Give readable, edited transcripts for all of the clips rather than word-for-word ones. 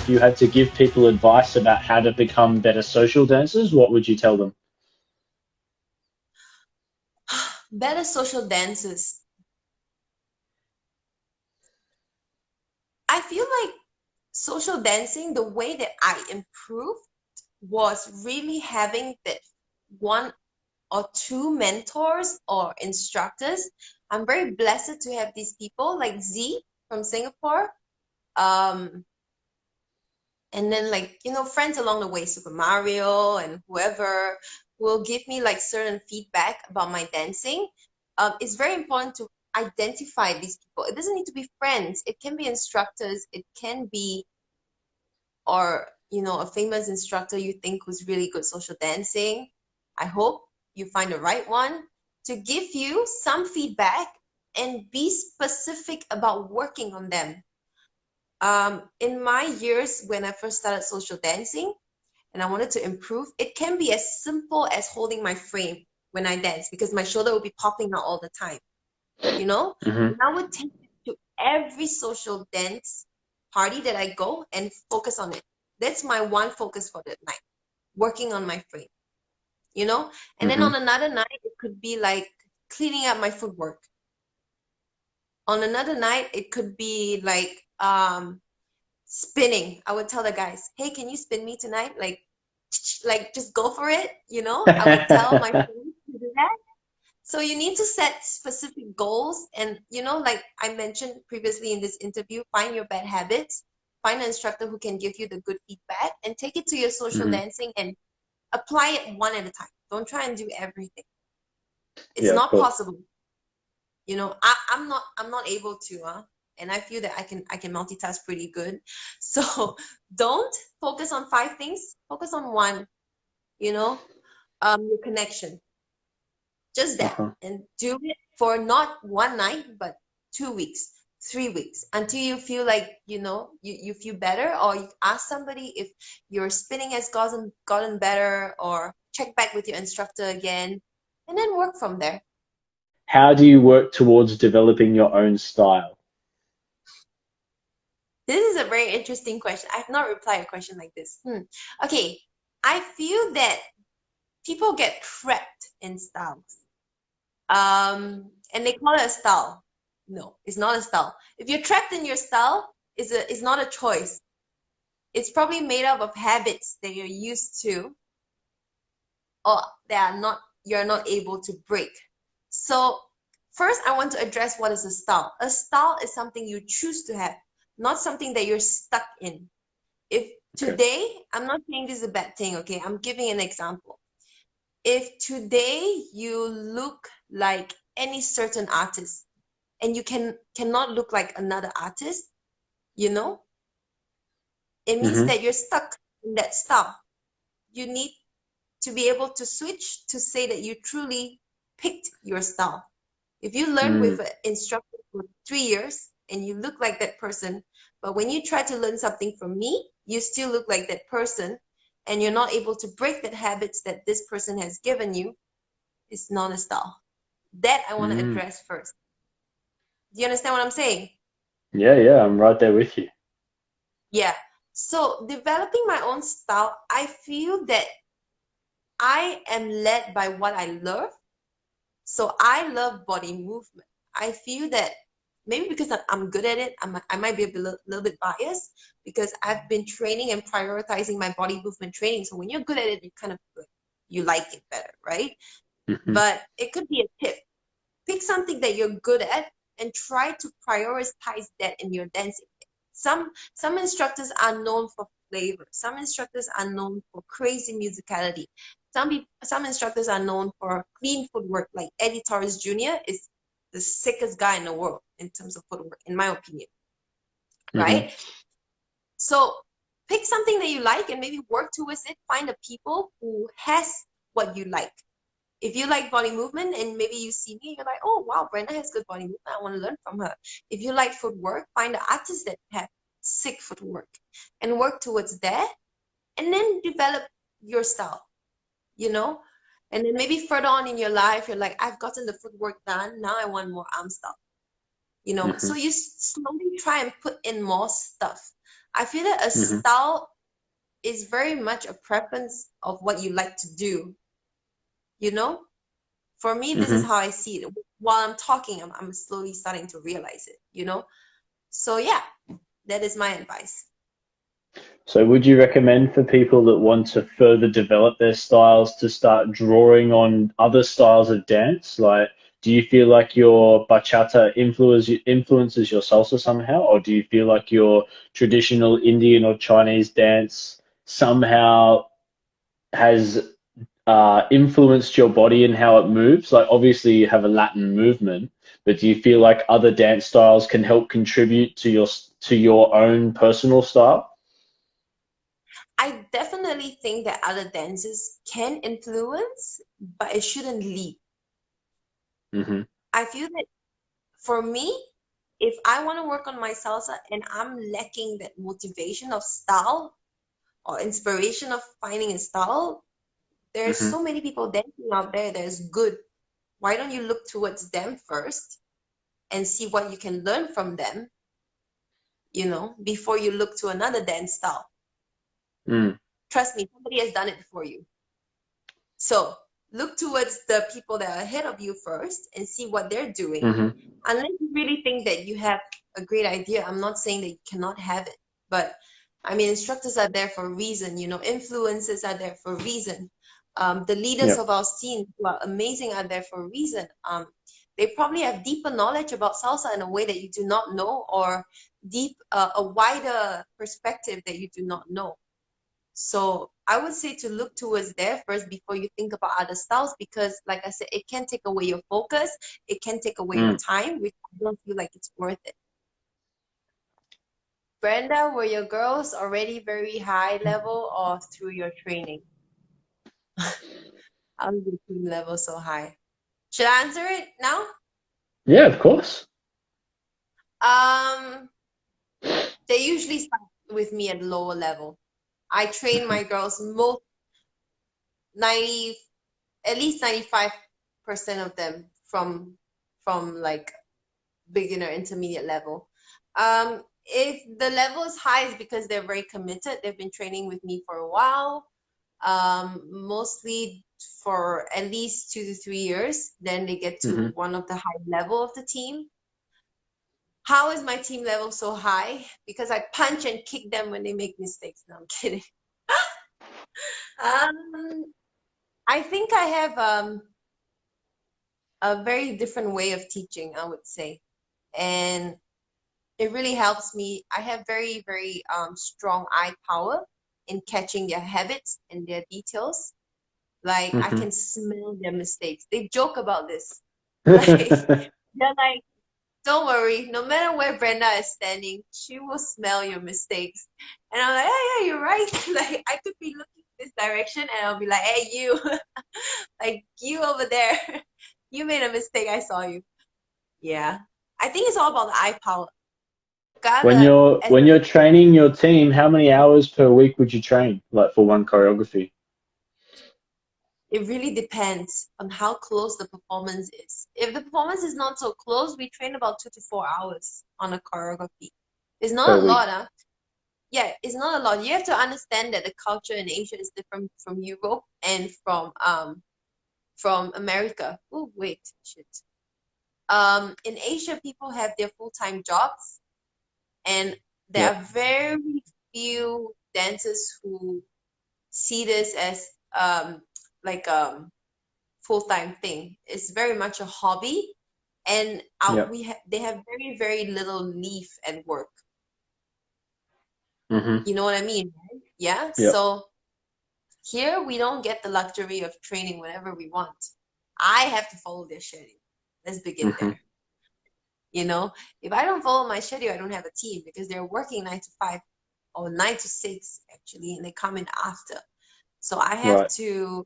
if you had to give people advice about how to become better social dancers, what would you tell them? Better social dances. I feel like social dancing, the way that I improved was really having that one or two mentors or instructors. I'm very blessed to have these people like Z from Singapore. Um, and then like, friends along the way, Super Mario and whoever will give me like certain feedback about my dancing. It's very important to identify these people. It doesn't need to be friends. It can be instructors. It can be, or a famous instructor you think was really good social dancing. I hope you find the right one to give you some feedback and be specific about working on them. In my years when I first started social dancing and I wanted to improve, it can be as simple as holding my frame when I dance because my shoulder will be popping out all the time, you know? Hmm. And I would take it to every social dance party that I go and focus on it. That's my one focus for that night, working on my frame, you know? And then Hmm. on another night, it could be like cleaning up my footwork. On another night, it could be like spinning. I would tell the guys, hey, can you spin me tonight? Like just go for it, I would tell my friends to do that. So you need to set specific goals and like I mentioned previously in this interview, find your bad habits, find an instructor who can give you the good feedback and take it to your social Hmm. dancing and apply it one at a time. Don't try and do everything. It's Yeah, of not course. possible. I'm not able to, and I feel that I can multitask pretty good. So don't focus on five things, focus on one, you know, your connection. Just that. Uh-huh. And do it for not one night, but 2 weeks, 3 weeks, until you feel like, you feel better, or you ask somebody if your spinning has gotten better, or check back with your instructor again, and then work from there. How do you work towards developing your own style? This is a very interesting question. I have not replied a question like this. Okay. I feel that people get trapped in styles. And they call it a style. No, it's not a style. If you're trapped in your style, it's not a choice. It's probably made up of habits that you're used to or that are not you're not able to break. So first I want to address what is a style. A style is something you choose to have, not something that you're stuck in. If Okay. today, I'm not saying this is a bad thing, okay? I'm giving an example. If today you look like any certain artist and you cannot look like another artist, you know, it means Hmm. that you're stuck in that style. You need to be able to switch to say that you truly picked your style. If you learn Mm. with an instructor for 3 years and you look like that person, but when you try to learn something from me, you still look like that person and you're not able to break the habits that this person has given you, it's not a style. That I want to Mm. address first. Do you understand what I'm saying? Yeah, yeah, I'm right there with you. Yeah. So developing my own style, I feel that I am led by what I love. So I love body movement. I feel that maybe because I'm good at it, I might be a little bit biased because I've been training and prioritizing my body movement training. So when you're good at it, you kind of you like it better, right? Hmm. But it could be a tip. Pick something that you're good at and try to prioritize that in your dancing. Some instructors are known for flavor. Some instructors are known for crazy musicality. Some instructors are known for clean footwork. Like Eddie Torres Jr. is the sickest guy in the world in terms of footwork, in my opinion. Hmm. Right? So pick something that you like and maybe work towards it. Find the people who has what you like. If you like body movement and maybe you see me, you're like, oh wow, Brenda has good body movement. I want to learn from her. If you like footwork, find the artists that have sick footwork and work towards that and then develop your style, you know? And then maybe further on in your life, you're like, I've gotten the footwork done. Now I want more arm stuff, So Hmm. you slowly try and put in more stuff I feel that a Hmm. style is very much a preference of what you like to do, you know? For me, this is Hmm. how I see it. While I'm talking, I'm slowly starting to realize it, you know? So yeah, that is my advice. So, would you recommend for people that want to further develop their styles to start drawing on other styles of dance? Like, do you feel like your bachata influences your salsa somehow, or do you feel like your traditional Indian or Chinese dance somehow has influenced your body and how it moves? Like, obviously, you have a Latin movement, but do you feel like other dance styles can help contribute to your own personal style? I definitely think that other dances can influence, but it shouldn't lead. Hmm. I feel that for me, if I want to work on my salsa and I'm lacking that motivation of style or inspiration of finding a style, there's Hmm. so many people dancing out there that's good. Why don't you look towards them first and see what you can learn from them, before you look to another dance style? Mm. Trust me, somebody has done it before you. So look towards the people that are ahead of you first and see what they're doing. Hmm. Unless you really think that you have a great idea, I'm not saying that you cannot have it, but I mean, instructors are there for a reason, influencers are there for a reason. The leaders Yeah. of our scene who are amazing are there for a reason. They probably have deeper knowledge about salsa in a way that you do not know, or a wider perspective that you do not know. So I would say to look towards there first before you think about other styles, because like I said, it can take away your focus, it can take away your Mm. time, which I don't feel like it's worth it. Brenda, were your girls already very high level or through your training? How is your team level so high? Should I answer it now? Yeah, of course. Um, they usually start with me at lower level. I train Hmm. my girls most 90 at least 95% of them from like beginner intermediate level. If the level is high, it's because they're very committed. They've been training with me for a while, mostly for at least 2 to 3 years. Then they get to Hmm. one of the high level of the team. How is my team level so high? Because I punch and kick them when they make mistakes. No, I'm kidding. Um, I think I have a very different way of teaching, I would say. And it really helps me. I have very, very strong eye power in catching their habits and their details. Like I Hmm. can smell their mistakes. They joke about this. Like they're like, don't worry, no matter where Brenda is standing, she will smell your mistakes. And I'm like, oh yeah, you're right. Like I could be looking this direction and I'll be like, hey you, like you over there, you made a mistake. I saw you. Yeah. I think it's all about the eye power. When Gotta, you're as when a you're training your team, how many hours per week would you train, like for one choreography? It really depends on how close the performance is. If the performance is not so close, we train about 2 to 4 hours on a choreography. It's Per not a week. lot, huh? Yeah, it's not a lot. You have to understand that the culture in Asia is different from Europe and from America. Oh, wait, shit. In Asia, people have their full-time jobs, and there Yep. are very few dancers who see this as like full-time thing. It's very much a hobby, and Yep. they have very, very little leave at work. Hmm. You know what I mean, right? Yeah. Yep. So here we don't get the luxury of training whenever we want. I have to follow their schedule. Let's begin Hmm. there. If I don't follow my schedule, I don't have a team because they're working 9 to 5 or 9 to 6 actually, and they come in after. So I have Right. to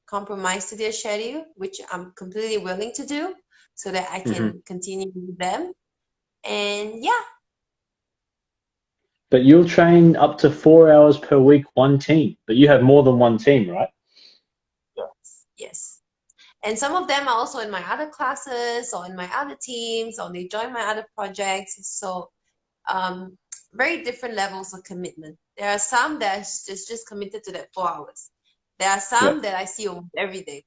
compromise to their schedule, which I'm completely willing to do so that I Hmm. can continue with them. And yeah, But you'll train up to 4 hours per week, one team. But you have more than one team, right? yes, yes. And some of them are also in my other classes or in my other teams or they join my other projects. So um, very different levels of commitment. There are some that are just committed to that 4 hours. There are Yeah. some that I see almost every day.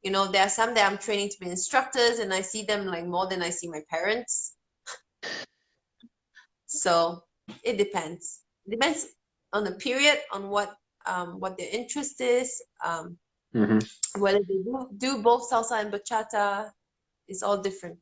You know, there are some that I'm training to be instructors and I see them like more than I see my parents. So it depends. It depends on the period, on what their interest is, Hmm. whether they do both salsa and bachata. It's all different.